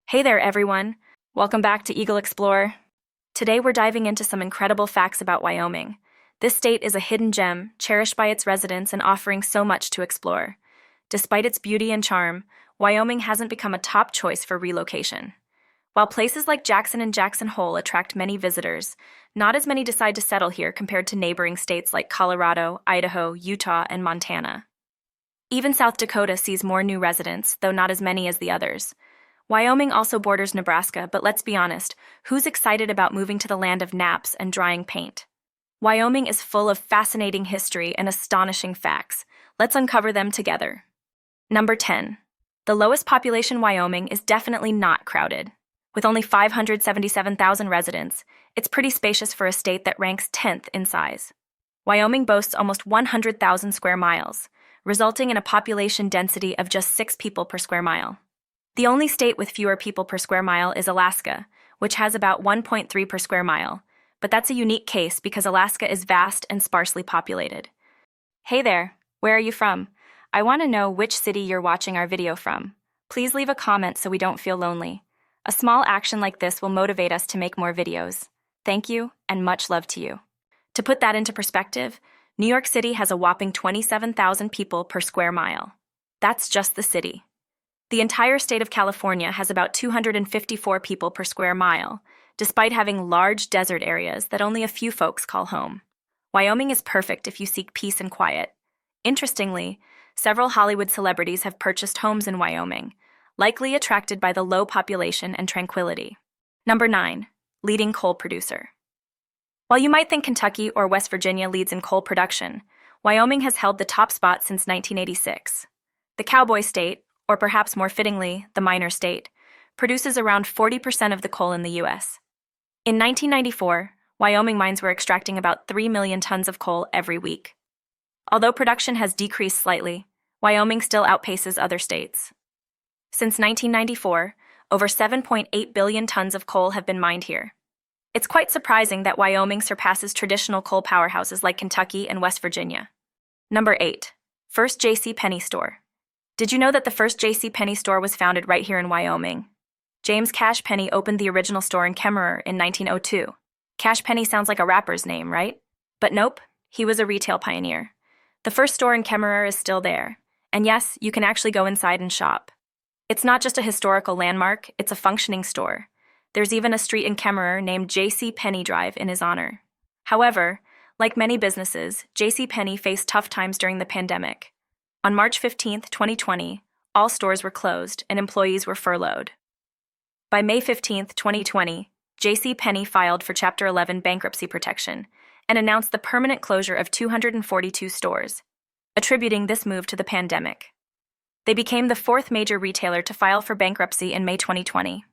Hey there, everyone. Welcome back to Eagle Explorer. Today we're diving into some incredible facts about Wyoming. This state is a hidden gem, cherished by its residents and offering so much to explore. Despite its beauty and charm, Wyoming hasn't become a top choice for relocation. While places like Jackson and Jackson Hole attract many visitors, not as many decide to settle here compared to neighboring states like Colorado, Idaho, Utah, and Montana. Even South Dakota sees more new residents, though not as many as the others. Wyoming also borders Nebraska, but let's be honest, who's excited about moving to the land of naps and drying paint? Wyoming is full of fascinating history and astonishing facts. Let's uncover them together. Number 10. The lowest population Wyoming is definitely not crowded. With only 577,000 residents, it's pretty spacious for a state that ranks 10th in size. Wyoming boasts almost 100,000 square miles, resulting in a population density of just 6 people per square mile. The only state with fewer people per square mile is Alaska, which has about 1.3 per square mile, but that's a unique case because Alaska is vast and sparsely populated. Hey there, where are you from? I want to know which city you're watching our video from. Please leave a comment so we don't feel lonely. A small action like this will motivate us to make more videos. Thank you, and much love to you. To put that into perspective, New York City has a whopping 27,000 people per square mile. That's just the city. The entire state of California has about 254 people per square mile, despite having large desert areas that only a few folks call home. Wyoming is perfect if you seek peace and quiet. Interestingly, several Hollywood celebrities have purchased homes in Wyoming, likely attracted by the low population and tranquility. Number 9. Leading coal producer. While you might think Kentucky or West Virginia leads in coal production, Wyoming has held the top spot since 1986. The Cowboy State, or perhaps more fittingly, the Miner State, produces around 40% of the coal in the U.S. In 1994, Wyoming mines were extracting about 3 million tons of coal every week. Although production has decreased slightly, Wyoming still outpaces other states. Since 1994, over 7.8 billion tons of coal have been mined here. It's quite surprising that Wyoming surpasses traditional coal powerhouses like Kentucky and West Virginia. Number 8. First J.C. Penney store. Did you know that the first J.C. Penney store was founded right here in Wyoming? James Cash Penney opened the original store in Kemmerer in 1902. Cash Penney sounds like a rapper's name, right? But nope, he was a retail pioneer. The first store in Kemmerer is still there. And yes, you can actually go inside and shop. It's not just a historical landmark, it's a functioning store. There's even a street in Kemmerer named J.C. Penney Drive in his honor. However, like many businesses, J.C. Penney faced tough times during the pandemic. On March 15, 2020, all stores were closed and employees were furloughed. By May 15, 2020, J.C. Penney filed for Chapter 11 bankruptcy protection and announced the permanent closure of 242 stores, attributing this move to the pandemic. They became the 4th major retailer to file for bankruptcy in May 2020.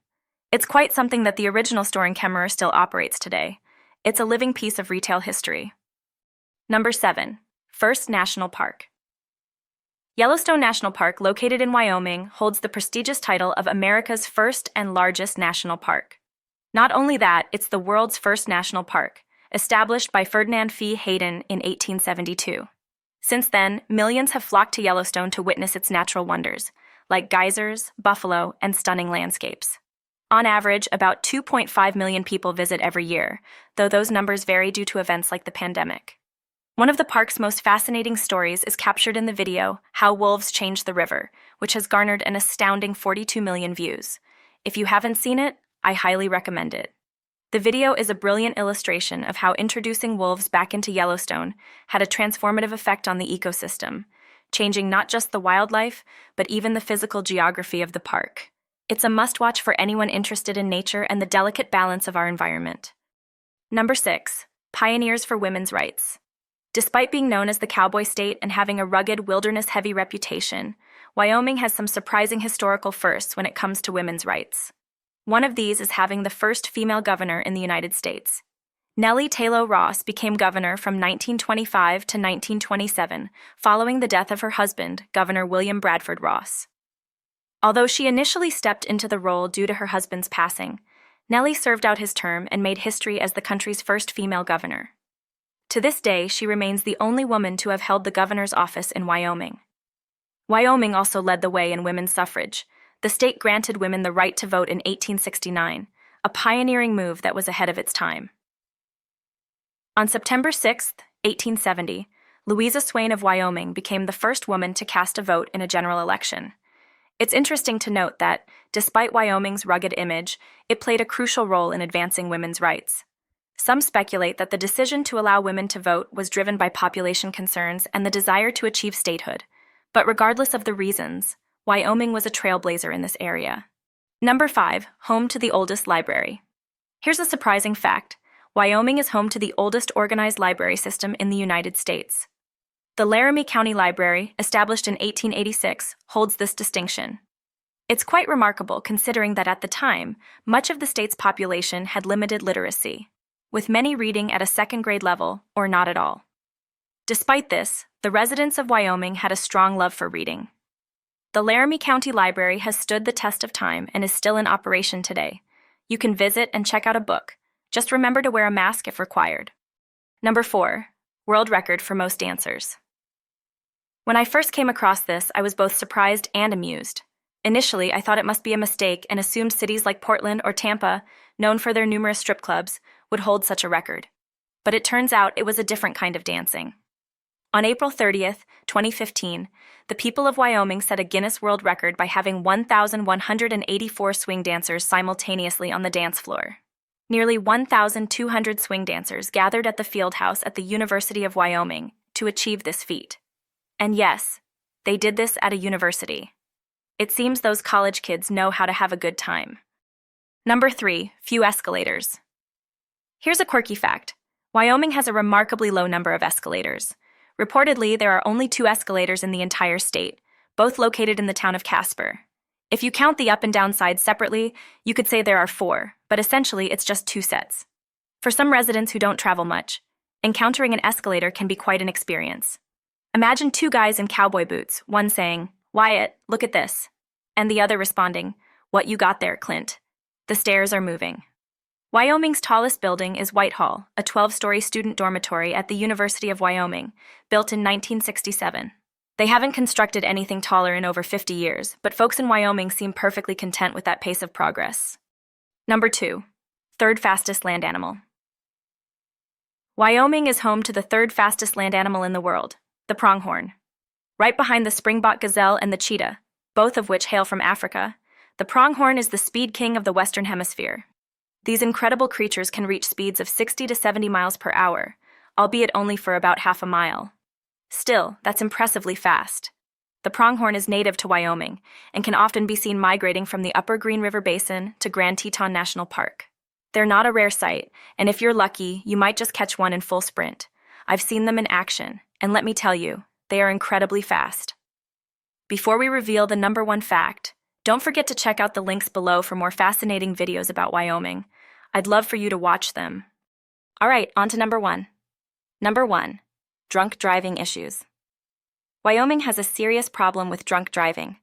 It's quite something that the original store in Kemmerer still operates today. It's a living piece of retail history. Number 7. First National Park. Yellowstone National Park, located in Wyoming, holds the prestigious title of America's first and largest national park. Not only that, it's the world's first national park, established by Ferdinand Fee Hayden in 1872. Since then, millions have flocked to Yellowstone to witness its natural wonders, like geysers, buffalo, and stunning landscapes. On average, about 2.5 million people visit every year, though those numbers vary due to events like the pandemic. One of the park's most fascinating stories is captured in the video, How Wolves Changed the River, which has garnered an astounding 42 million views. If you haven't seen it, I highly recommend it. The video is a brilliant illustration of how introducing wolves back into Yellowstone had a transformative effect on the ecosystem, changing not just the wildlife, but even the physical geography of the park. It's a must-watch for anyone interested in nature and the delicate balance of our environment. Number 6. Pioneers for women's rights. Despite being known as the Cowboy State and having a rugged, wilderness-heavy reputation, Wyoming has some surprising historical firsts when it comes to women's rights. One of these is having the first female governor in the United States. Nellie Tayloe Ross became governor from 1925 to 1927, following the death of her husband, Governor William Bradford Ross. Although she initially stepped into the role due to her husband's passing, Nellie served out his term and made history as the country's first female governor. To this day, she remains the only woman to have held the governor's office in Wyoming. Wyoming also led the way in women's suffrage, The state granted women the right to vote in 1869, a pioneering move that was ahead of its time. On September 6, 1870, Louisa Swain of Wyoming became the first woman to cast a vote in a general election. It's interesting to note that, despite Wyoming's rugged image, it played a crucial role in advancing women's rights. Some speculate that the decision to allow women to vote was driven by population concerns and the desire to achieve statehood. But regardless of the reasons, Wyoming was a trailblazer in this area. Number 5, home to the oldest library. Here's a surprising fact. Wyoming is home to the oldest organized library system in the United States. The Laramie County Library, established in 1886, holds this distinction. It's quite remarkable considering that at the time, much of the state's population had limited literacy, with many reading at a second-grade level or not at all. Despite this, the residents of Wyoming had a strong love for reading. The Laramie County Library has stood the test of time and is still in operation today. You can visit and check out a book. Just remember to wear a mask if required. Number 4, world record for most dancers. When I first came across this, I was both surprised and amused. Initially, I thought it must be a mistake and assumed cities like Portland or Tampa, known for their numerous strip clubs, would hold such a record. But it turns out it was a different kind of dancing. On April 30th, 2015, the people of Wyoming set a Guinness World Record by having 1,184 swing dancers simultaneously on the dance floor. Nearly 1,200 swing dancers gathered at the field house at the University of Wyoming to achieve this feat. And yes, they did this at a university. It seems those college kids know how to have a good time. Number 3, few escalators. Here's a quirky fact. Wyoming has a remarkably low number of escalators. Reportedly, there are only 2 escalators in the entire state, both located in the town of Casper. If you count the up and down sides separately, you could say there are 4, but essentially it's just 2 sets. For some residents who don't travel much, encountering an escalator can be quite an experience. Imagine 2 guys in cowboy boots, one saying, "Wyatt, look at this," and the other responding, "What you got there, Clint? The stairs are moving." Wyoming's tallest building is Whitehall, a 12-story student dormitory at the University of Wyoming, built in 1967. They haven't constructed anything taller in over 50 years, but folks in Wyoming seem perfectly content with that pace of progress. Number 2, third fastest land animal. Wyoming is home to the 3rd fastest land animal in the world, the pronghorn. Right behind the springbok gazelle and the cheetah, both of which hail from Africa, the pronghorn is the speed king of the Western Hemisphere. These incredible creatures can reach speeds of 60 to 70 miles per hour, albeit only for about half a mile. Still, that's impressively fast. The pronghorn is native to Wyoming and can often be seen migrating from the upper Green River Basin to Grand Teton National Park. They're not a rare sight, and if you're lucky, you might just catch one in full sprint. I've seen them in action, and let me tell you, they are incredibly fast. Before we reveal the number 1 fact, don't forget to check out the links below for more fascinating videos about Wyoming. I'd love for you to watch them. All right, on to number 1. Number 1, drunk driving issues. Wyoming has a serious problem with drunk driving.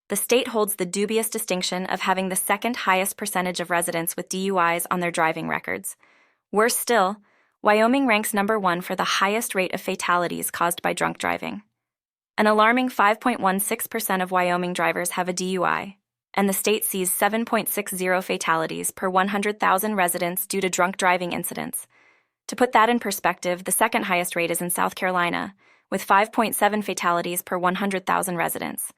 The state holds the dubious distinction of having the 2nd highest percentage of residents with DUIs on their driving records. Worse still, Wyoming ranks number 1 for the highest rate of fatalities caused by drunk driving. An alarming 5.16% of Wyoming drivers have a DUI, and the state sees 7.60 fatalities per 100,000 residents due to drunk driving incidents. To put that in perspective, the 2nd highest rate is in South Carolina, with 5.7 fatalities per 100,000 residents.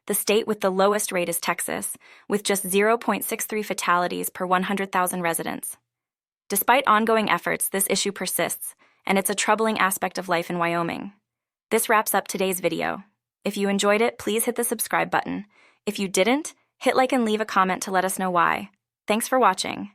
The state with the lowest rate is Texas, with just 0.63 fatalities per 100,000 residents. Despite ongoing efforts, this issue persists, and it's a troubling aspect of life in Wyoming. This wraps up today's video. If you enjoyed it, please hit the subscribe button. If you didn't, hit like and leave a comment to let us know why. Thanks for watching.